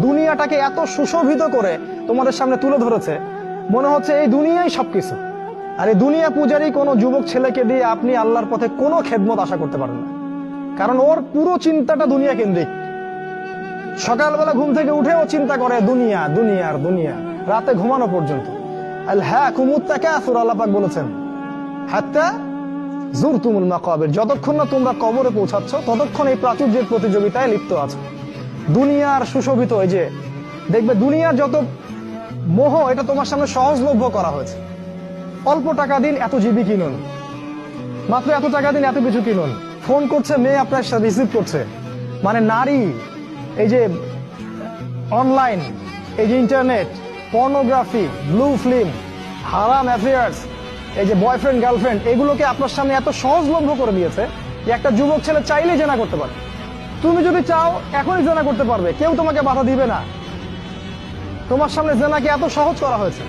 দুনিয়াটাকে এত সুশোভিত করে তোমাদের সামনে তুলে ধরেছে, মনে হচ্ছে এই দুনিয়াই সবকিছু। আর এই দুনিয়া পূজারী কোনো যুবক ছেলেকে দিয়ে আপনি আল্লাহর পথে কোনো খেদমত আশা করতে পারেন না, কারণ ওর পুরো চিন্তাটা দুনিয়া কেন্দ্রিক। সকালবেলা ঘুম থেকে উঠেও চিন্তা করে দুনিয়া, দুনিয়ার দুনিয়া, রাতে ঘুমানো পর্যন্ত। আল্লাহুকুমুত তাকাসুর, আল্লাহ পাক বলেছেন হাত্তা যুরতুমুল মাকাবির, যতক্ষণ না তোমরা কবরে পৌঁছাচ্ছ ততক্ষণ এই প্রাচুর্যের প্রতিযোগিতায় লিপ্ত আছো। দুনিয়ার সুশোভিত, এই যে দেখবে দুনিয়ার যত মোহ, এটা তোমার সামনে সহজলভ্য করা হয়েছে। অল্প টাকা দিন এত জিবি কিনুন, মাত্র এত টাকা দিন এত কিছু কিনুন। ফোন করছে মেয়ে, আপনার রিসিভ করছে, মানে নারী, এই যে অনলাইন, এই যে ইন্টারনেট, পর্নোগ্রাফি, ব্লু ফিল্ম, হারাম অ্যাফেয়ার্স, এই যে বয়ফ্রেন্ড গার্লফ্রেন্ড, এগুলোকে আপনার সামনে এত সহজলভ্য করে দিয়েছে যে একটা যুবক ছেলে চাইলেই জেনা করতে পারে। তুমি যদি চাও এখনই জেনা করতে পারবে, কেউ তোমাকে বাধা দিবে না। তোমার সামনে জেনাকে এত সহজ করা হয়েছে।